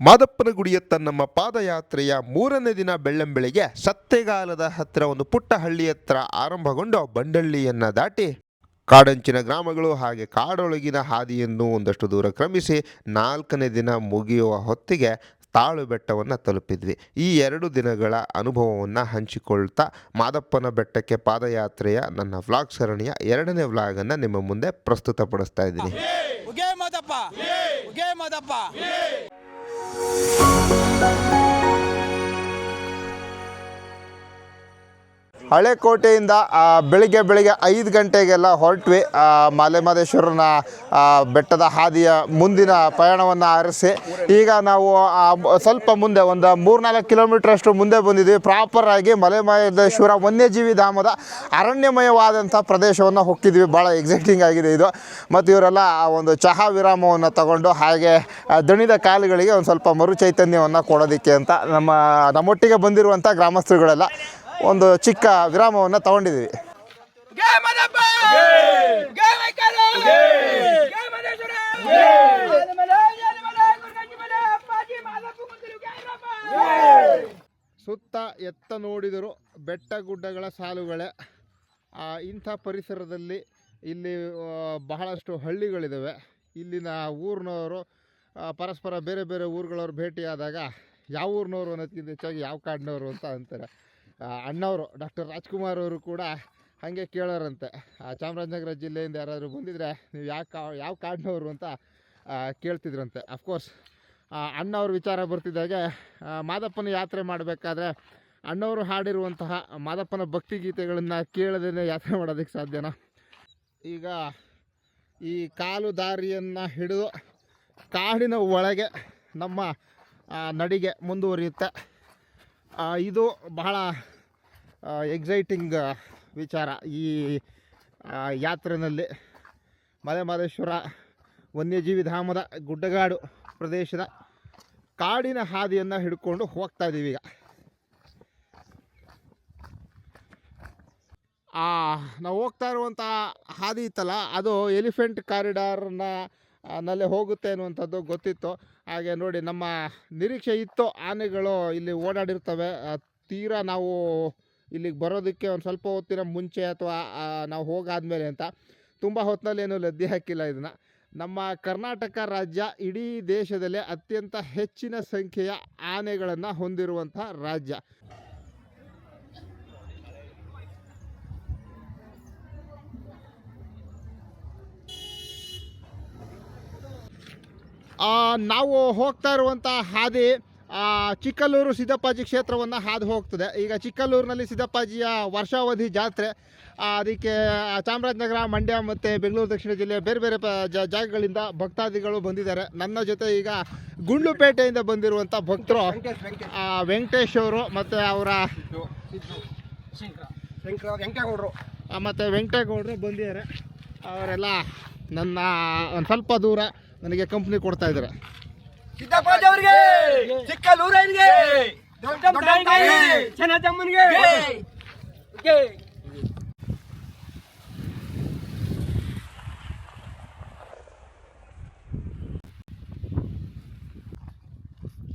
ಮಾದಪ್ಪನಗುಡಿಯತ್ತ ನಮ್ಮ ಪಾದಯಾತ್ರೆಯ 3ನೇ ದಿನ ಬೆಳ್ಳಂಬೆಳಿಗ್ಗೆ ಸತ್ತೆಗಾಲದ ಹತ್ತಿರ ಒಂದು ಪುಟ್ಟ ಹಳ್ಳಿ ಹತ್ರ ಆರಂಭಗೊಂಡು ಬಂಡಳ್ಳಿಯನ್ನು ದಾಟಿ ಕಾಡಂಚಿನ ಗ್ರಾಮಗಳು ಹಾಗೆ ಕಾಡೊಳಗಿನ ಹಾದಿಯನ್ನು ಒಂದಷ್ಟು ದೂರ ಕ್ರಮಿಸಿ 4ನೇ ದಿನ ಮುಗಿಯುವ ಹೊತ್ತಿಗೆ ತಾಳು ಬೆಟ್ಟವನ್ನು ತಲುಪಿದ್ವಿ. ಈ 2 ದಿನಗಳ ಅನುಭವವನ್ನು ಹಂಚಿಕೊಳ್ತಾ ಮಾದಪ್ಪನ ಬೆಟ್ಟಕ್ಕೆ ಪಾದಯಾತ್ರೆಯ ನನ್ನ ವ್ಲಾಗ್ ಸರಣಿಯ 2ನೇ ವ್ಲಾಗನ್ನು ನಿಮ್ಮ ಮುಂದೆ ಪ್ರಸ್ತುತಪಡಿಸ್ತಾ ಇದ್ದೀನಿ. ಹಳೆಕೋಟೆಯಿಂದ ಬೆಳಿಗ್ಗೆ 5 ಗಂಟೆಗೆಲ್ಲ ಹೊರಟ್ವಿ. ಮಲೆಮಹದೇಶ್ವರನ ಬೆಟ್ಟದ ಹಾದಿಯ ಮುಂದಿನ ಪಯಣವನ್ನು ಆರಿಸಿ ಈಗ ನಾವು ಸ್ವಲ್ಪ ಮುಂದೆ ಒಂದು 3-4 ಕಿಲೋಮೀಟ್ರಷ್ಟು ಮುಂದೆ ಬಂದಿದ್ವಿ. ಪ್ರಾಪರಾಗಿ ಮಲೆಮಹದೇಶ್ವರ ವನ್ಯಜೀವಿ ಧಾಮದ ಅರಣ್ಯಮಯವಾದಂಥ ಪ್ರದೇಶವನ್ನು ಹೊಕ್ಕಿದ್ವಿ. ಭಾಳ ಎಕ್ಸೈಟಿಂಗ್ ಆಗಿದೆ ಇದು. ಮತ್ತು ಇವರೆಲ್ಲ ಒಂದು ಚಹಾ ವಿರಾಮವನ್ನು ತಗೊಂಡು ಹಾಗೆ ದಣಿದ ಕಾಲುಗಳಿಗೆ ಒಂದು ಸ್ವಲ್ಪ ಮರು ಚೈತನ್ಯವನ್ನು ಕೊಡೋದಕ್ಕೆ ಅಂತ ನಮ್ಮೊಟ್ಟಿಗೆ ಬಂದಿರುವಂಥ ಗ್ರಾಮಸ್ಥರುಗಳೆಲ್ಲ ಒಂದು ಚಿಕ್ಕ ವಿರಾಮವನ್ನು ತಗೊಂಡಿದ್ದೀವಿ. ಸುತ್ತ ಎತ್ತ ನೋಡಿದರು ಬೆಟ್ಟ ಗುಡ್ಡಗಳ ಸಾಲುಗಳೇ. ಇಂಥ ಪರಿಸರದಲ್ಲಿ ಇಲ್ಲಿ ಬಹಳಷ್ಟು ಹಳ್ಳಿಗಳಿದ್ದಾವೆ. ಇಲ್ಲಿನ ಊರಿನವರು ಪರಸ್ಪರ ಬೇರೆ ಬೇರೆ ಊರುಗಳವ್ರು ಭೇಟಿಯಾದಾಗ ಯಾವ ಊರಿನವರು ಅನ್ನೋದಕ್ಕಿಂತ ಹೆಚ್ಚಾಗಿ ಯಾವ ಕಾಡಿನವರು ಅಂತ ಅಂತಾರೆ. ಅಣ್ಣವರು ಡಾಕ್ಟರ್ ರಾಜ್ಕುಮಾರ್ ಅವರು ಕೂಡ ಹಾಗೆ ಕೇಳೋರಂತೆ, ಚಾಮರಾಜನಗರ ಜಿಲ್ಲೆಯಿಂದ ಯಾರಾದರೂ ಬಂದಿದ್ದರೆ ನೀವು ಯಾವ ಕಾಡಿನವರು ಅಂತ ಕೇಳ್ತಿದ್ರಂತೆ. ಅಫ್ಕೋರ್ಸ್ ಅಣ್ಣವ್ರ ವಿಚಾರ ಬರ್ತಿದ್ದಾಗೆ ಮಾದಪ್ಪನ ಯಾತ್ರೆ ಮಾಡಬೇಕಾದ್ರೆ ಅಣ್ಣವರು ಹಾಡಿರುವಂತಹ ಮಾದಪ್ಪನ ಭಕ್ತಿಗೀತೆಗಳನ್ನು ಕೇಳದೇ ಯಾತ್ರೆ ಮಾಡೋದಕ್ಕೆ ಸಾಧ್ಯನಾ? ಈಗ ಈ ಕಾಲು ದಾರಿಯನ್ನು ಹಿಡಿದು ಕಾಡಿನ ಒಳಗೆ ನಮ್ಮ ನಡಿಗೆ ಮುಂದುವರಿಯುತ್ತೆ. ಇದು ಬಹಳ ಎಕ್ಸೈಟಿಂಗ್ ವಿಚಾರ. ಈ ಯಾತ್ರೆಯಲ್ಲಿ ಮಲೆಮಹದೇಶ್ವರ ವನ್ಯಜೀವಿ ಧಾಮದ ಗುಡ್ಡಗಾಡು ಪ್ರದೇಶದ ಕಾಡಿನ ಹಾದಿಯನ್ನು ಹಿಡ್ಕೊಂಡು ಹೋಗ್ತಾ ಇದ್ದೀವಿ. ಈಗ ನಾವು ಹೋಗ್ತಾ ಇರುವಂಥ ಹಾದಿ ಇತ್ತಲ್ಲ, ಅದು ಎಲಿಫೆಂಟ್ ಕಾರಿಡಾರ್ನಲ್ಲಿ ಹೋಗುತ್ತೆ ಅನ್ನುವಂಥದ್ದು ಗೊತ್ತಿತ್ತು. ಹಾಗೆ ನೋಡಿ, ನಮ್ಮ ನಿರೀಕ್ಷೆ ಇತ್ತು ಆನೆಗಳು ಇಲ್ಲಿ ಓಡಾಡಿರ್ತವೆ. ತೀರಾ ನಾವು ಇಲ್ಲಿಗೆ ಬರೋದಕ್ಕೆ ಒಂದು ಸ್ವಲ್ಪ ಹೊತ್ತಿನ ಮುಂಚೆ ಅಥವಾ ನಾವು ಹೋಗಾದ್ಮೇಲೆ ಅಂತ ತುಂಬ ಹೊತ್ತಿನಲ್ಲೇನು ಲದ್ದಿ ಹಾಕಿಲ್ಲ. ಇದನ್ನು ನಮ್ಮ ಕರ್ನಾಟಕ ರಾಜ್ಯ ಇಡೀ ದೇಶದಲ್ಲೇ ಅತ್ಯಂತ ಹೆಚ್ಚಿನ ಸಂಖ್ಯೆಯ ಆನೆಗಳನ್ನು ಹೊಂದಿರುವಂಥ ರಾಜ್ಯ. ನಾವು ಹೋಗ್ತಾ ಇರುವಂಥ ಹಾದಿ ಚಿಕ್ಕಲ್ಲೂರು ಸಿದ್ದಪ್ಪಾಜಿ ಕ್ಷೇತ್ರವನ್ನು ಹಾದು ಹೋಗ್ತದೆ. ಈಗ ಚಿಕ್ಕಲ್ಲೂರಿನಲ್ಲಿ ಸಿದ್ದಪ್ಪಾಜಿಯ ವರ್ಷಾವಧಿ ಜಾತ್ರೆ. ಅದಕ್ಕೆ ಚಾಮರಾಜನಗರ, ಮಂಡ್ಯ ಮತ್ತು ಬೆಂಗಳೂರು ದಕ್ಷಿಣ ಜಿಲ್ಲೆಯ ಬೇರೆ ಬೇರೆ ಜಾಗಗಳಿಂದ ಭಕ್ತಾದಿಗಳು ಬಂದಿದ್ದಾರೆ. ನನ್ನ ಜೊತೆ ಈಗ ಗುಂಡ್ಲುಪೇಟೆಯಿಂದ ಬಂದಿರುವಂಥ ಭಕ್ತರು ವೆಂಕಟೇಶ್ ಅವರು ಮತ್ತು ಅವರ ಮತ್ತು ವೆಂಕಟೇಗೌಡರು ಬಂದಿದ್ದಾರೆ. ಅವರೆಲ್ಲ ನನ್ನ ಒಂದು ಸ್ವಲ್ಪ ದೂರ ನನಗೆ ಕಂಪ್ನಿ ಕೊಡ್ತಾ ಇದ್ದಾರೆ. ಸಿದ್ದಪ್ಪಾಜಿ ಅವರಿಗೆ, ಚಿಕ್ಕಲ್ಲೂರಿಗೆ, ಚೆನ್ನಜಮ್ಮನಿಗೆ.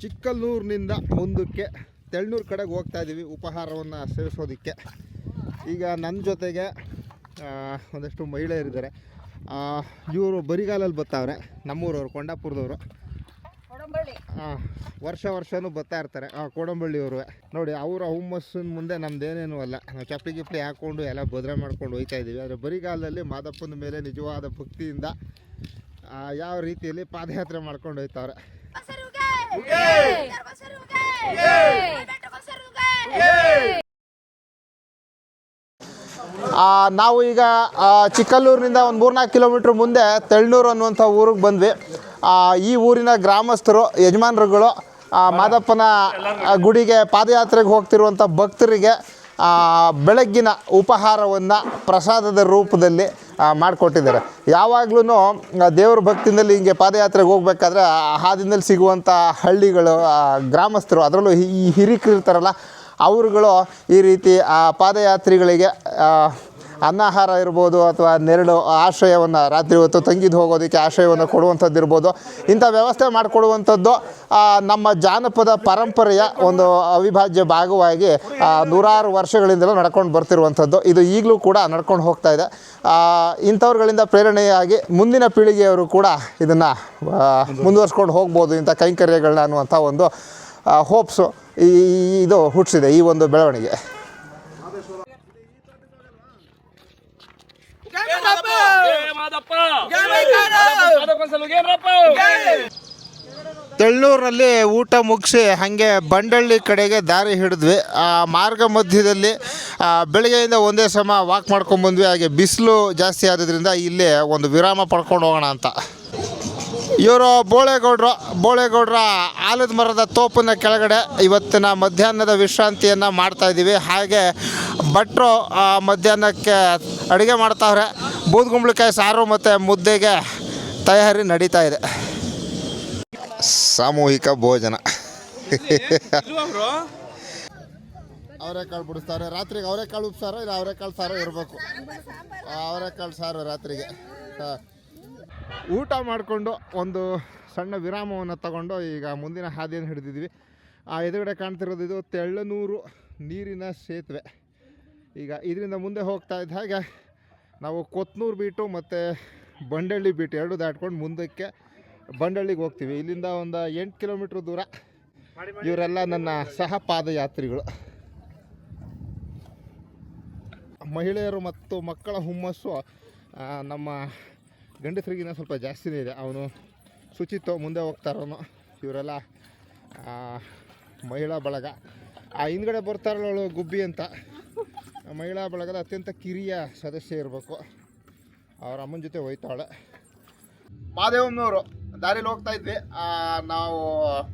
ಚಿಕ್ಕಲ್ಲೂರಿನಿಂದ ಮುಂದಕ್ಕೆ ತೆಳ್ನೂರು ಕಡೆಗೆ ಹೋಗ್ತಾ ಇದ್ದೀವಿ ಉಪಹಾರವನ್ನು ಸೇವಿಸೋದಕ್ಕೆ. ಈಗ ನನ್ನ ಜೊತೆಗೆ ಒಂದಷ್ಟು ಮಹಿಳೆಯರಿದ್ದಾರೆ. ಇವರು ಬರಿಗಾಲಲ್ಲಿ ಬರ್ತಾವ್ರೆ. ನಮ್ಮೂರವರು, ಕೊಂಡಾಪುರದವರು. ವರ್ಷನೂ ಬರ್ತಾ ಇರ್ತಾರೆ. ಕೋಡಂಬಳ್ಳಿಯವರು ನೋಡಿ, ಅವರ ಹುಮ್ಮಸ್ಸಿನ ಮುಂದೆ ನಮ್ದೇನೇನು ಅಲ್ಲ. ನಾವು ಚಪ್ಪಲಿ ಗಿಪ್ಲಿ ಹಾಕ್ಕೊಂಡು ಎಲ್ಲ ಭದ್ರ ಮಾಡ್ಕೊಂಡು ಹೋಗ್ತಾ ಇದ್ದೀವಿ. ಆದರೆ ಬರಿಗಾಲದಲ್ಲಿ ಮಾದಪ್ಪನ ಮೇಲೆ ನಿಜವಾದ ಭಕ್ತಿಯಿಂದ ಯಾವ ರೀತಿಯಲ್ಲಿ ಪಾದಯಾತ್ರೆ ಮಾಡ್ಕೊಂಡು ಹೋಗ್ತಾವ್ರೆ. ನಾವು ಈಗ ಚಿಕ್ಕಲ್ಲೂರಿನಿಂದ ಒಂದು 3-4 ಕಿಲೋಮೀಟ್ರ್ ಮುಂದೆ ತೆಳ್ನೂರು ಅನ್ನುವಂಥ ಊರಿಗೆ ಬಂದ್ವಿ. ಈ ಊರಿನ ಗ್ರಾಮಸ್ಥರು, ಯಜಮಾನರುಗಳು ಮಾದಪ್ಪನ ಗುಡಿಗೆ ಪಾದಯಾತ್ರೆಗೆ ಹೋಗ್ತಿರುವಂಥ ಭಕ್ತರಿಗೆ ಬೆಳಗ್ಗಿನ ಉಪಹಾರವನ್ನು ಪ್ರಸಾದದ ರೂಪದಲ್ಲಿ ಮಾಡಿಕೊಟ್ಟಿದ್ದಾರೆ. ಯಾವಾಗಲೂ ದೇವ್ರ ಭಕ್ತಿನಲ್ಲಿ ಹಿಂಗೆ ಪಾದಯಾತ್ರೆಗೆ ಹೋಗ್ಬೇಕಾದ್ರೆ ಹಾದಿನಲ್ಲಿ ಸಿಗುವಂಥ ಹಳ್ಳಿಗಳು, ಗ್ರಾಮಸ್ಥರು, ಅದರಲ್ಲೂ ಈ ಹಿರಿಕರು ಇರ್ತಾರಲ್ಲ, ಅವರುಗಳು ಈ ರೀತಿ ಪಾದಯಾತ್ರಿಗಳಿಗೆ ಅನ್ನಾಹಾರ ಇರ್ಬೋದು ಅಥವಾ ನೆರಳು ಆಶ್ರಯವನ್ನು ರಾತ್ರಿ ಹೊತ್ತು ತಂಗಿದ್ದು ಹೋಗೋದಕ್ಕೆ ಆಶ್ರಯವನ್ನು ಕೊಡುವಂಥದ್ದು ಇರ್ಬೋದು. ಇಂಥ ವ್ಯವಸ್ಥೆ ಮಾಡಿಕೊಡುವಂಥದ್ದು ನಮ್ಮ ಜಾನಪದ ಪರಂಪರೆಯ ಒಂದು ಅವಿಭಾಜ್ಯ ಭಾಗವಾಗಿ ನೂರಾರು ವರ್ಷಗಳಿಂದಲೂ ನಡ್ಕೊಂಡು ಬರ್ತಿರುವಂಥದ್ದು. ಇದು ಈಗಲೂ ಕೂಡ ನಡ್ಕೊಂಡು ಹೋಗ್ತಾ ಇದೆ. ಇಂಥವ್ರುಗಳಿಂದ ಪ್ರೇರಣೆಯಾಗಿ ಮುಂದಿನ ಪೀಳಿಗೆಯವರು ಕೂಡ ಇದನ್ನು ಮುಂದುವರ್ಸ್ಕೊಂಡು ಹೋಗ್ಬೋದು ಇಂಥ ಕೈಂಕರ್ಯಗಳನ್ನ ಅನ್ನುವಂಥ ಒಂದು ಹೋಪ್ಸು ಇದು ಹುಟ್ಟಿಸಿದೆ ಈ ಒಂದು ಬೆಳವಣಿಗೆ. ತೆಳ್ಳೂರಲ್ಲಿ ಊಟ ಮುಗಿಸಿ ಹಾಗೆ ಬಂಡಳ್ಳಿ ಕಡೆಗೆ ದಾರಿ ಹಿಡಿದ್ವಿ. ಮಾರ್ಗ ಮಧ್ಯದಲ್ಲಿ ಬೆಳಗ್ಗೆಯಿಂದ ಒಂದೇ ಸಮ ವಾಕ್ ಮಾಡ್ಕೊಂಡ್ಬಂದ್ವಿ. ಹಾಗೆ ಬಿಸಿಲು ಜಾಸ್ತಿ ಆದ್ರಿಂದ ಇಲ್ಲೇ ಒಂದು ವಿರಾಮ ಪಡ್ಕೊಂಡು ಹೋಗೋಣ ಅಂತ. ಇವರು ಬೋಳೇಗೌಡರ ಆಲದ ಮರದ ತೋಪಿನ ಕೆಳಗಡೆ ಇವತ್ತಿನ ಮಧ್ಯಾಹ್ನದ ವಿಶ್ರಾಂತಿಯನ್ನು ಮಾಡ್ತಾಯಿದ್ದೀವಿ. ಹಾಗೆ ಭಟ್ರು ಮಧ್ಯಾಹ್ನಕ್ಕೆ ಅಡುಗೆ ಮಾಡ್ತಾವ್ರೆ. ಬೂದ್ಗುಂಬಳಕಾಯಿ ಸಾರು ಮತ್ತು ಮುದ್ದೆಗೆ ತಯಾರಿ ನಡೀತಾ ಇದೆ. ಸಾಮೂಹಿಕ ಭೋಜನ. ಅವರೆಕಾಳು ಬಿಡಿಸ್ತಾರೆ ರಾತ್ರಿಗೆ. ಅವರೆಕಾಳು ಉಪ್ಸಾರು ಇಲ್ಲ ಅವರೆಕಾಳು ಸಾರು ಇರಬೇಕು. ಅವರೆಕಾಳು ಸಾರು ರಾತ್ರಿಗೆ. ಊಟ ಮಾಡಿಕೊಂಡು ಒಂದು ಸಣ್ಣ ವಿರಾಮವನ್ನು ತಗೊಂಡು ಈಗ ಮುಂದಿನ ಹಾದಿಯನ್ನು ಹಿಡಿದಿದ್ವಿ. ಎದುರುಗಡೆ ಕಾಣ್ತಿರೋದು ಇದು ತೆಳ್ಳನೂರು ನೀರಿನ ಸೇತುವೆ. ಈಗ ಇದರಿಂದ ಮುಂದೆ ಹೋಗ್ತಾ ಇದ್ದ ಹಾಗೆ ನಾವು ಕೊತ್ನೂರು ಬೀಟು ಮತ್ತು ಬಂಡಳ್ಳಿ ಬೀಟು ಎರಡು ದಾಟ್ಕೊಂಡು ಮುಂದಕ್ಕೆ ಬಂಡಳ್ಳಿಗೆ ಹೋಗ್ತೀವಿ. ಇಲ್ಲಿಂದ ಒಂದು 8 ಕಿಲೋಮೀಟ್ರ್ ದೂರ. ಇವರೆಲ್ಲ ನನ್ನ ಸಹ ಪಾದಯಾತ್ರಿಗಳು. ಮಹಿಳೆಯರು ಮತ್ತು ಮಕ್ಕಳ ಹುಮ್ಮಸ್ಸು ನಮ್ಮ ಗಂಡಸರಿಗಿನ್ನ ಸ್ವಲ್ಪ ಜಾಸ್ತಿನೇ ಇದೆ. ಅವನು ಶುಚಿತ್ವ ಮುಂದೆ ಹೋಗ್ತಾರವನು. ಇವರೆಲ್ಲ ಮಹಿಳಾ ಬಳಗ. ಹಿಂದ್ಗಡೆ ಬರ್ತಾರಳು ಗುಬ್ಬಿ ಅಂತ. ಮಹಿಳಾ ಬಳಗದ ಅತ್ಯಂತ ಕಿರಿಯ ಸದಸ್ಯ ಇರಬೇಕು. ಅವ್ರ ಅಮ್ಮನ ಜೊತೆ ಹೋಯ್ತಾಳೆ. ಮಾದೇವಮ್ಮನವರು ದಾರಿಲಿ ಹೋಗ್ತಾ ಇದ್ವಿ. ನಾವು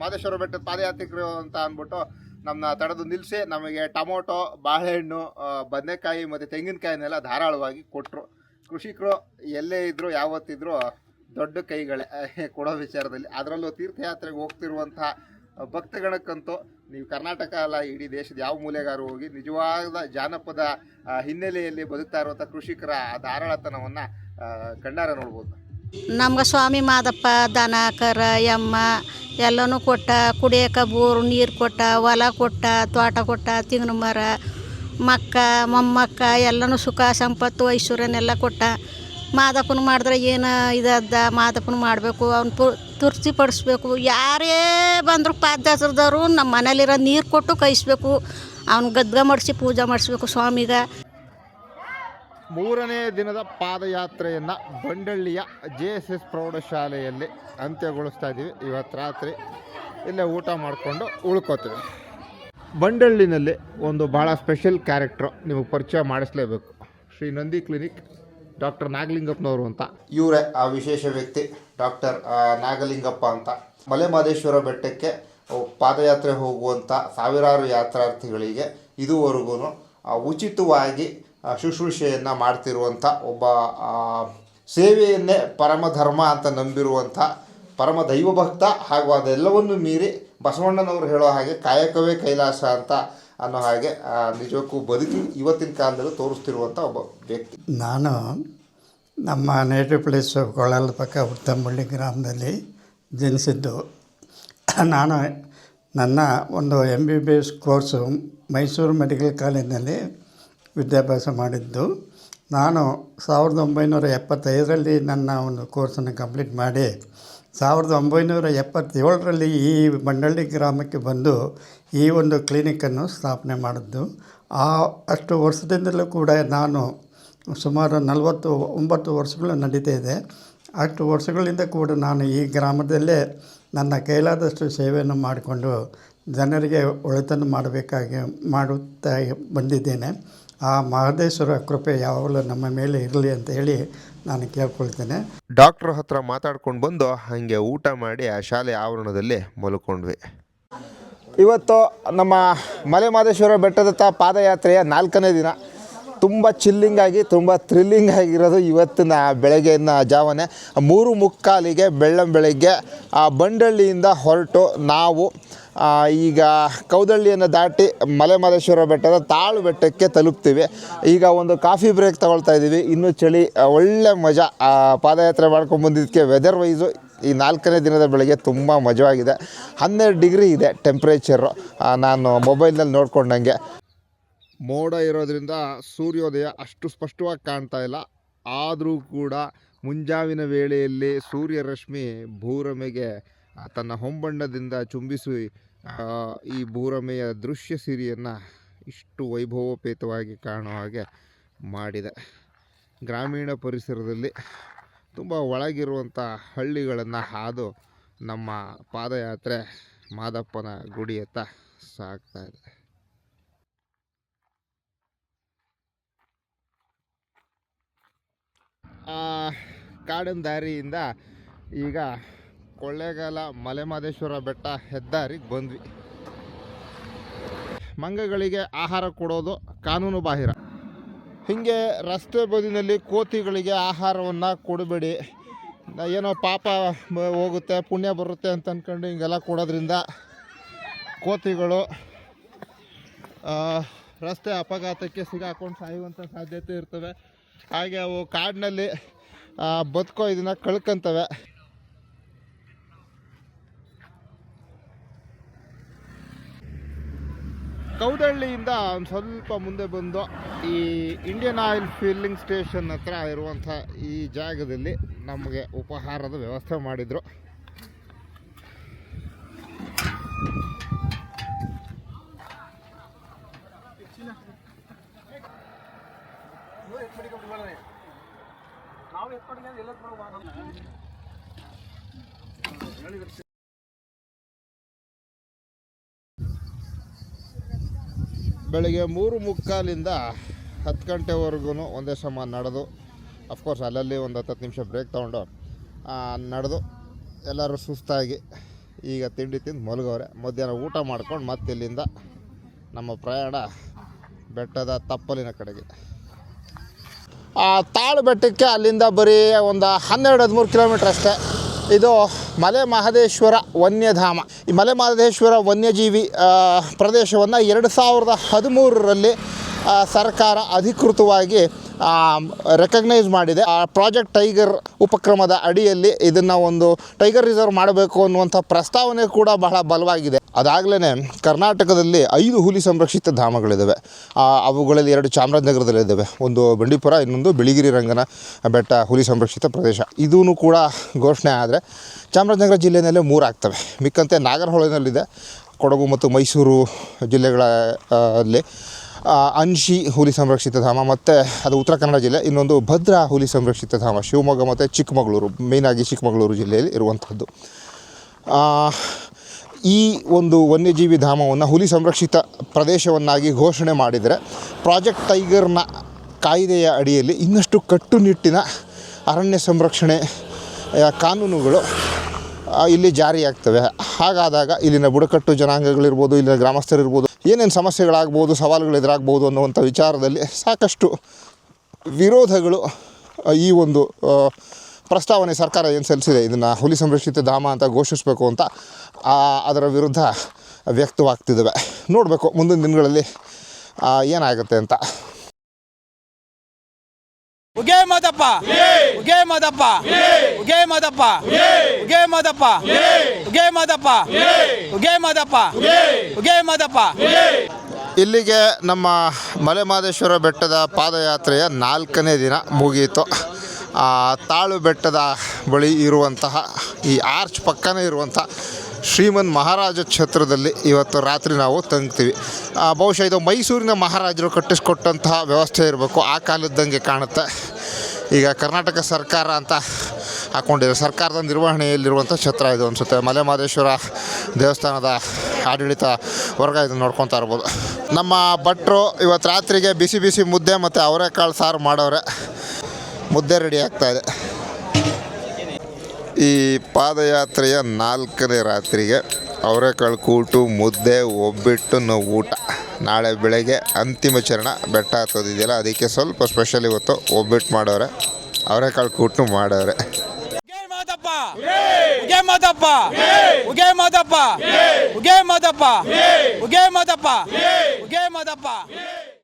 ಮಾದೇಶ್ವರ ಬೆಟ್ಟದ ಪಾದಯಾತ್ರಿಕರು ಅಂತ ಅಂದ್ಬಿಟ್ಟು ನಮ್ಮನ್ನ ತಡೆದು ನಿಲ್ಲಿಸಿ ನಮಗೆ ಟೊಮೊಟೊ, ಬಾಳೆಹಣ್ಣು, ಬದನೆಕಾಯಿ ಮತ್ತು ತೆಂಗಿನಕಾಯಿನೆಲ್ಲ ಧಾರಾಳವಾಗಿ ಕೊಟ್ಟರು. ಕೃಷಿಕರು ಎಲ್ಲೇ ಇದ್ದರೂ ಯಾವತ್ತಿದ್ರೂ ದೊಡ್ಡ ಕೈಗಳೇ ಕೊಡೋ ವಿಚಾರದಲ್ಲಿ. ಅದರಲ್ಲೂ ತೀರ್ಥಯಾತ್ರೆಗೆ ಹೋಗ್ತಿರುವಂಥ ಭಕ್ತಗಣಕ್ಕಂತೂ ನೀವು ಕರ್ನಾಟಕ ಅಲ್ಲ ಇಡೀ ದೇಶದ ಯಾವ ಮೂಲೆಗಾರು ಹೋಗಿ ನಿಜವಾದ ಜಾನಪದ ಹಿನ್ನೆಲೆಯಲ್ಲಿ ಬದುಕ್ತಾ ಇರುವಂಥ ಕೃಷಿಕರ ಧಾರಾಳತನವನ್ನು ಕಣ್ಣಾರ ನೋಡ್ಬೋದು. ನಮ್ಗೆ ಸ್ವಾಮಿ ಮಾದಪ್ಪ ದನ ಕರ ಎಮ್ಮ ಎಲ್ಲನೂ ಕೊಟ್ಟ. ಕುಡಿಯೋಕೆ ಬೋರು ನೀರು ಕೊಟ್ಟ, ಹೊಲ ಕೊಟ್ಟ, ತೋಟ ಕೊಟ್ಟ, ತೆಂಗಿನ ಮರ, ಮಕ್ಕ ಮೊಮ್ಮಕ್ಕ ಎಲ್ಲನೂ ಸುಖ ಸಂಪತ್ತು ಐಶ್ವರ್ಯನೆಲ್ಲ ಕೊಟ್ಟ. ಮಾದಪ್ಪನ ಮಾಡಿದ್ರೆ ಏನು ಇದದ್ದ ಮಾದಪ್ಪನ ಮಾಡಬೇಕು. ಅವ್ನು ತೃಪ್ತಿಪಡಿಸ್ಬೇಕು. ಯಾರೇ ಬಂದರೂ ಪಾದಯಾತ್ರದವರು ನಮ್ಮ ಮನೇಲಿರೋ ನೀರು ಕೊಟ್ಟು ಕೈಸ್ಬೇಕು. ಅವ್ನು ಗದ್ಗ ಮಾಡಿಸಿ ಪೂಜೆ ಮಾಡಿಸ್ಬೇಕು ಸ್ವಾಮಿಗೆ. ಮೂರನೇ ದಿನದ ಪಾದಯಾತ್ರೆಯನ್ನು ಬಂಡಳ್ಳಿಯ JSS ಪ್ರೌಢಶಾಲೆಯಲ್ಲಿ ಅಂತ್ಯಗೊಳಿಸ್ತಾ ಇದ್ದೀವಿ. ಇವತ್ತು ರಾತ್ರಿ ಇಲ್ಲೇ ಊಟ ಮಾಡಿಕೊಂಡು ಉಳ್ಕೋತೀವಿ. ಬಂಡಳ್ಳಿನಲ್ಲಿ ಒಂದು ಭಾಳ ಸ್ಪೆಷಲ್ ಕ್ಯಾರೆಕ್ಟ್ರು ನಿಮಗೆ ಪರಿಚಯ ಮಾಡಿಸ್ಲೇಬೇಕು. ಶ್ರೀ ನಂದಿ ಕ್ಲಿನಿಕ್ ಡಾಕ್ಟರ್ ನಾಗಲಿಂಗಪ್ಪನವರು ಅಂತ. ಇವರೇ ಆ ವಿಶೇಷ ವ್ಯಕ್ತಿ ಡಾಕ್ಟರ್ ನಾಗಲಿಂಗಪ್ಪ ಅಂತ. ಮಲೆಮಹದೇಶ್ವರ ಬೆಟ್ಟಕ್ಕೆ ಪಾದಯಾತ್ರೆ ಹೋಗುವಂಥ ಸಾವಿರಾರು ಯಾತ್ರಾರ್ಥಿಗಳಿಗೆ ಇದುವರೆಗೂ ಉಚಿತವಾಗಿ ಶುಶ್ರೂಷೆಯನ್ನು ಮಾಡ್ತಿರುವಂಥ ಒಬ್ಬ ಸೇವೆಯನ್ನೇ ಪರಮಧರ್ಮ ಅಂತ ನಂಬಿರುವಂಥ ಪರಮ ದೈವಭಕ್ತ. ಹಾಗೂ ಅದೆಲ್ಲವನ್ನು ಮೀರಿ ಬಸವಣ್ಣನವರು ಹೇಳೋ ಹಾಗೆ ಕಾಯಕವೇ ಕೈಲಾಸ ಅಂತ ಅನ್ನೋ ಹಾಗೆ ನಿಜಕ್ಕೂ ಬದುಕಿ ಇವತ್ತಿನ ಕಾಲದಲ್ಲೂ ತೋರಿಸ್ತಿರುವಂಥ ಒಬ್ಬ ವ್ಯಕ್ತಿ. ನಾನು ನಮ್ಮ ನೇಟಿವ್ ಪ್ಲೇಸು ಕೊಳ್ಳದ ಪಕ್ಕ ಉತ್ತಂಬಳ್ಳಿ ಗ್ರಾಮದಲ್ಲಿ ಜನಿಸಿದ್ದು. ನಾನು ನನ್ನ ಒಂದು MBBS ಕೋರ್ಸು ಮೈಸೂರು ಮೆಡಿಕಲ್ ಕಾಲೇಜಿನಲ್ಲಿ ವಿದ್ಯಾಭ್ಯಾಸ ಮಾಡಿದ್ದು. ನಾನು 1975ರಲ್ಲಿ ನನ್ನ ಒಂದು ಕೋರ್ಸನ್ನು ಕಂಪ್ಲೀಟ್ ಮಾಡಿ 1977ರಲ್ಲಿ ಈ ಬಂಡಳ್ಳಿ ಗ್ರಾಮಕ್ಕೆ ಬಂದು ಈ ಒಂದು ಕ್ಲಿನಿಕನ್ನು ಸ್ಥಾಪನೆ ಮಾಡಿದ್ದು. ಅಷ್ಟು ವರ್ಷದಿಂದಲೂ ಕೂಡ ನಾನು ಸುಮಾರು 49 ವರ್ಷಗಳು ನಡೀತಾ ಇದೆ. ಅಷ್ಟು ವರ್ಷಗಳಿಂದ ಕೂಡ ನಾನು ಈ ಗ್ರಾಮದಲ್ಲೇ ನನ್ನ ಕೈಲಾದಷ್ಟು ಸೇವೆಯನ್ನು ಮಾಡಿಕೊಂಡು ಜನರಿಗೆ ಒಳಿತನ್ನು ಮಾಡಬೇಕಾಗಿ ಮಾಡುತ್ತಾ ಬಂದಿದ್ದೇನೆ. ಆ ಮಹದೇಶ್ವರ ಕೃಪೆ ಯಾವಾಗಲೂ ನಮ್ಮ ಮೇಲೆ ಇರಲಿ ಅಂತ ಹೇಳಿ ನಾನು ಕೇಳ್ಕೊಳ್ತೇನೆ. ಡಾಕ್ಟ್ರ್ ಹತ್ರ ಮಾತಾಡ್ಕೊಂಡು ಬಂದು ಹಾಗೆ ಊಟ ಮಾಡಿ ಆ ಶಾಲೆ ಆವರಣದಲ್ಲಿ ಮಲ್ಕೊಂಡ್ವಿ. ಇವತ್ತು ನಮ್ಮ ಮಲೆಮಹದೇಶ್ವರ ಬೆಟ್ಟದತ್ತ ಪಾದಯಾತ್ರೆಯ 4ನೇ ದಿನ. ತುಂಬ ಚಿಲ್ಲಿಂಗಾಗಿ ತುಂಬ ಥ್ರಿಲ್ಲಿಂಗ್ ಆಗಿರೋದು ಇವತ್ತಿನ ಬೆಳಗ್ಗಿನ ಜಾವನೆ 3:45 ಬೆಳ್ಳಂಬೆಳಗ್ಗೆ ಬಂಡಳ್ಳಿಯಿಂದ ಹೊರಟು ನಾವು ಈಗ ಕೌದಳ್ಳಿಯನ್ನು ದಾಟಿ ಮಲೆಮಹದೇಶ್ವರ ಬೆಟ್ಟದ ತಾಳು ಬೆಟ್ಟಕ್ಕೆ ತಲುಪ್ತೀವಿ. ಈಗ ಒಂದು ಕಾಫಿ ಬ್ರೇಕ್ ತಗೊಳ್ತಾ ಇದ್ದೀವಿ. ಇನ್ನೂ ಚಳಿ ಒಳ್ಳೆ ಮಜಾ. ಪಾದಯಾತ್ರೆ ಮಾಡ್ಕೊಂಬಂದಿದ್ದಕ್ಕೆ ವೆದರ್ ವೈಸು ಈ 4ನೇ ದಿನದ ಬೆಳಗ್ಗೆ ತುಂಬ ಮಜವಾಗಿದೆ. 12 ಡಿಗ್ರಿ ಇದೆ ಟೆಂಪ್ರೇಚರು, ನಾನು ಮೊಬೈಲ್ನಲ್ಲಿ ನೋಡ್ಕೊಂಡಂಗೆ. ಮೋಡ ಇರೋದ್ರಿಂದ ಸೂರ್ಯೋದಯ ಅಷ್ಟು ಸ್ಪಷ್ಟವಾಗಿ ಕಾಣ್ತಾ ಇಲ್ಲ. ಆದರೂ ಕೂಡ ಮುಂಜಾವಿನ ವೇಳೆಯಲ್ಲಿ ಸೂರ್ಯರಶ್ಮಿ ಭೂರಮೆಗೆ ತನ್ನ ಹೊಂಬಣ್ಣದಿಂದ ಚುಂಬಿಸಿ ಈ ಭೂರಮೆಯ ದೃಶ್ಯ ಸಿರಿಯನ್ನು ಇಷ್ಟು ವೈಭವೋಪೇತವಾಗಿ ಕಾಣುವ ಹಾಗೆ ಮಾಡಿದೆ. ಗ್ರಾಮೀಣ ಪರಿಸರದಲ್ಲಿ ತುಂಬ ಒಳಗಿರುವಂಥ ಹಳ್ಳಿಗಳನ್ನು ಹಾದು ನಮ್ಮ ಪಾದಯಾತ್ರೆ ಮಾದಪ್ಪನ ಗುಡಿಯತ್ತ ಸಾಗ್ತಾ ಇದೆ. ಕಾಡಿನ ದಾರಿಯಿಂದ ಈಗ ಕೊಳ್ಳೇಗಾಲ ಮಲೆಮಹದೇಶ್ವರ ಬೆಟ್ಟ ಹೆದ್ದಾರಿಗೆ ಬಂದ್ವಿ. ಮಂಗಗಳಿಗೆ ಆಹಾರ ಕೊಡೋದು ಕಾನೂನು ಬಾಹಿರ. ಹೀಗೆ ರಸ್ತೆ ಬದಿನಲ್ಲಿ ಕೋತಿಗಳಿಗೆ ಆಹಾರವನ್ನು ಕೊಡಬೇಡಿ, ಏನೋ ಪಾಪ ಹೋಗುತ್ತೆ ಪುಣ್ಯ ಬರುತ್ತೆ ಅಂತ ಅಂದ್ಕೊಂಡು ಹಿಂಗೆಲ್ಲ ಕೊಡೋದ್ರಿಂದ ಕೋತಿಗಳು ರಸ್ತೆ ಅಪಘಾತಕ್ಕೆ ಸಿಗಾಕೊಂಡು ಸಾಯುವಂಥ ಸಾಧ್ಯತೆ ಇರ್ತವೆ. ಹಾಗೆ ಅವು ಕಾಡಿನಲ್ಲಿ ಬದುಕೋ ಇದನ್ನು ಕಳ್ಕೊಂತವೆ. ಕೌದಳ್ಳಿಯಿಂದ ಒಂದು ಸ್ವಲ್ಪ ಮುಂದೆ ಬಂದು ಈ ಇಂಡಿಯನ್ ಆಯಿಲ್ ಫಿಲ್ಲಿಂಗ್ ಸ್ಟೇಷನ್ ಹತ್ರ ಇರುವಂಥ ಈ ಜಾಗದಲ್ಲಿ ನಮಗೆ ಉಪಹಾರದ ವ್ಯವಸ್ಥೆ ಮಾಡಿದರು. ಬೆಳಗ್ಗೆ 3:45ರಿಂದ 10 ಗಂಟೆವರೆಗೂ ಒಂದೇ ಸಮ ನಡೆದು, ಅಫ್ಕೋರ್ಸ್ ಅಲ್ಲಲ್ಲಿ ಒಂದು 10 ನಿಮಿಷ ಬ್ರೇಕ್ ತೊಗೊಂಡು ನಡೆದು ಎಲ್ಲರೂ ಸುಸ್ತಾಗಿ ಈಗ ತಿಂಡಿ ತಿಂದು ಮಲಗವ್ರೆ. ಮಧ್ಯಾಹ್ನ ಊಟ ಮಾಡ್ಕೊಂಡು ಮತ್ತೆ ಇಲ್ಲಿಂದ ನಮ್ಮ ಪ್ರಯಾಣ ಬೆಟ್ಟದ ತಪ್ಪಲಿನ ಕಡೆಗೆ. ತಾಳು ಬೆಟ್ಟಕ್ಕೆ ಅಲ್ಲಿಂದ ಬರೀ ಒಂದು 12-13 ಕಿಲೋಮೀಟ್ರ್ ಅಷ್ಟೇ. ಇದು ಮಲೆಮಹದೇಶ್ವರ ವನ್ಯಧಾಮ. ಈ ಮಲೆಮಹದೇಶ್ವರ ವನ್ಯಜೀವಿ ಪ್ರದೇಶವನ್ನು 2013ರಲ್ಲಿ ಸರ್ಕಾರ ಅಧಿಕೃತವಾಗಿ ರೆಕಗ್ನೈಸ್ ಮಾಡಿದೆ. ಪ್ರಾಜೆಕ್ಟ್ ಟೈಗರ್ ಉಪಕ್ರಮದ ಅಡಿಯಲ್ಲಿ ಇದನ್ನು ಒಂದು ಟೈಗರ್ ರಿಸರ್ವ್ ಮಾಡಬೇಕು ಅನ್ನುವಂಥ ಪ್ರಸ್ತಾವನೆ ಕೂಡ ಬಹಳ ಬಲವಾಗಿದೆ. ಅದಾಗಲೇ ಕರ್ನಾಟಕದಲ್ಲಿ 5 ಹುಲಿ ಸಂರಕ್ಷಿತ ಧಾಮಗಳಿದ್ದಾವೆ. ಅವುಗಳಲ್ಲಿ 2 ಚಾಮರಾಜನಗರದಲ್ಲಿದ್ದಾವೆ, ಒಂದು ಬಂಡೀಪುರ, ಇನ್ನೊಂದು ಬಿಳಿಗಿರಿ ರಂಗನ ಬೆಟ್ಟ ಹುಲಿ ಸಂರಕ್ಷಿತ ಪ್ರದೇಶ. ಇದೂ ಕೂಡ ಘೋಷಣೆ ಆದರೆ ಚಾಮರಾಜನಗರ ಜಿಲ್ಲೆಯಲ್ಲೇ 3 ಆಗ್ತವೆ. ಮಿಕ್ಕಂತೆ ನಾಗರಹೊಳೆನಲ್ಲಿದೆ, ಕೊಡಗು ಮತ್ತು ಮೈಸೂರು ಜಿಲ್ಲೆಗಳಲ್ಲಿ ಅನ್ಶಿ ಹುಲಿ ಸಂರಕ್ಷಿತ ಧಾಮ, ಮತ್ತು ಅದು ಉತ್ತರ ಕನ್ನಡ ಜಿಲ್ಲೆ. ಇನ್ನೊಂದು ಭದ್ರಾ ಹುಲಿ ಸಂರಕ್ಷಿತ ಧಾಮ ಶಿವಮೊಗ್ಗ ಮತ್ತು ಚಿಕ್ಕಮಗಳೂರು, ಮೇಯ್ನಾಗಿ ಚಿಕ್ಕಮಗಳೂರು ಜಿಲ್ಲೆಯಲ್ಲಿ ಇರುವಂಥದ್ದು. ಈ ಒಂದು ವನ್ಯಜೀವಿ ಧಾಮವನ್ನು ಹುಲಿ ಸಂರಕ್ಷಿತ ಪ್ರದೇಶವನ್ನಾಗಿ ಘೋಷಣೆ ಮಾಡಿದರೆ ಪ್ರಾಜೆಕ್ಟ್ ಟೈಗರ್ನ ಕಾಯ್ದೆಯ ಅಡಿಯಲ್ಲಿ ಇನ್ನಷ್ಟು ಕಟ್ಟುನಿಟ್ಟಿನ ಅರಣ್ಯ ಸಂರಕ್ಷಣೆ ಕಾನೂನುಗಳು ಇಲ್ಲಿ ಜಾರಿಯಾಗ್ತವೆ. ಹಾಗಾದಾಗ ಇಲ್ಲಿನ ಬುಡಕಟ್ಟು ಜನಾಂಗಗಳಿರ್ಬೋದು, ಇಲ್ಲಿನ ಗ್ರಾಮಸ್ಥರಿರ್ಬೋದು, ಏನೇನು ಸಮಸ್ಯೆಗಳಾಗ್ಬೋದು, ಸವಾಲುಗಳು ಎದುರಾಗ್ಬೋದು ಅನ್ನುವಂಥ ವಿಚಾರದಲ್ಲಿ ಸಾಕಷ್ಟು ವಿರೋಧಗಳು ಈ ಒಂದು ಪ್ರಸ್ತಾವನೆ ಸರ್ಕಾರ ಏನು ಸಲ್ಲಿಸಿದೆ, ಇದನ್ನು ಹುಲಿ ಸಂರಕ್ಷಿತ ಧಾಮ ಅಂತ ಘೋಷಿಸಬೇಕು ಅಂತ, ಅದರ ವಿರುದ್ಧ ವ್ಯಕ್ತವಾಗ್ತಿದ್ದಾವೆ. ನೋಡಬೇಕು ಮುಂದಿನ ದಿನಗಳಲ್ಲಿ ಏನಾಗುತ್ತೆ ಅಂತ. ಉಗೇ ಮಾದಪ್ಪ, ಉಗೇ ಮಾದಪ್ಪ, ಉಗೇ ಮಾದಪ್ಪ, ಉಗೇ ಮಾದಪ್ಪ, ಉಗೇ ಮಾದಪ್ಪ, ಉಗೇ ಮಾದಪ್ಪ, ಉಗೇ ಮಾದಪ್ಪ. ಇಲ್ಲಿಗೆ ನಮ್ಮ ಮಲೆಮಹದೇಶ್ವರ ಬೆಟ್ಟದ ಪಾದಯಾತ್ರೆಯ 4ನೇ ದಿನ ಮುಗಿಯಿತು. ತಾಳು ಬೆಟ್ಟದ ಬಳಿ ಇರುವಂತಹ ಈ ಆರ್ಚ್ ಪಕ್ಕನೇ ಇರುವಂಥ ಶ್ರೀಮನ್ ಮಹಾರಾಜ ಛತ್ರದಲ್ಲಿ ಇವತ್ತು ರಾತ್ರಿ ನಾವು ತಂಗ್ತೀವಿ. ಬಹುಶಃ ಇದು ಮೈಸೂರಿನ ಮಹಾರಾಜರು ಕಟ್ಟಿಸ್ಕೊಟ್ಟಂತಹ ವ್ಯವಸ್ಥೆ ಇರಬೇಕು, ಆ ಕಾಲದ್ದಂಗೆ ಕಾಣುತ್ತೆ. ಈಗ ಕರ್ನಾಟಕ ಸರ್ಕಾರ ಅಂತ ಹಾಕ್ಕೊಂಡಿರೋ ಸರ್ಕಾರದ ನಿರ್ವಹಣೆಯಲ್ಲಿರುವಂಥ ಛತ್ರ ಇದು ಅನಿಸುತ್ತೆ. ಮಲೆಮಹದೇಶ್ವರ ದೇವಸ್ಥಾನದ ಆಡಳಿತ ವರ್ಗ ಇದನ್ನು ನೋಡ್ಕೊತಾ ಇರ್ಬೋದು. ನಮ್ಮ ಭಟ್ರು ಇವತ್ತು ರಾತ್ರಿಗೆ ಬಿಸಿ ಬಿಸಿ ಮುದ್ದೆ ಮತ್ತು ಅವರೆಕಾಳು ಸಾರು ಮಾಡೋರೆ. ಮುದ್ದೆ ರೆಡಿ ಆಗ್ತಾಯಿದೆ. ಈ ಪಾದಯಾತ್ರೆಯ 4ನೇ ರಾತ್ರಿಗೆ ಅವರೆಕಾಳು ಕೂಟು, ಮುದ್ದೆ, ಒಬ್ಬಿಟ್ಟು, ಊಟ. ನಾಳೆ ಬೆಳಗ್ಗೆ ಅಂತಿಮ ಚರಣ ಬೆಟ್ಟ ಹತ್ತೋದಿದೆಯಲ್ಲ, ಅದಕ್ಕೆ ಸ್ವಲ್ಪ ಸ್ಪೆಷಲ್ ಇವತ್ತು ಒಬ್ಬಿಟ್ಟು ಮಾಡೋರೆ, ಅವರೆಕಾಳು ಕೂಟು ಮಾಡೋರೆ. ಉಗೇ ಮಾದಪ್ಪ, ಉಗೇ ಮಾದಪ್ಪ. ಮಾದಪ್ಪ ಉಗೆ ಮಾದಪ್ಪ ಉಗೆ ಮಾದಪ್ಪ ಉಗೆ ಮಾದಪ್ಪ ಉಗೆ ಮಾದಪ್ಪ.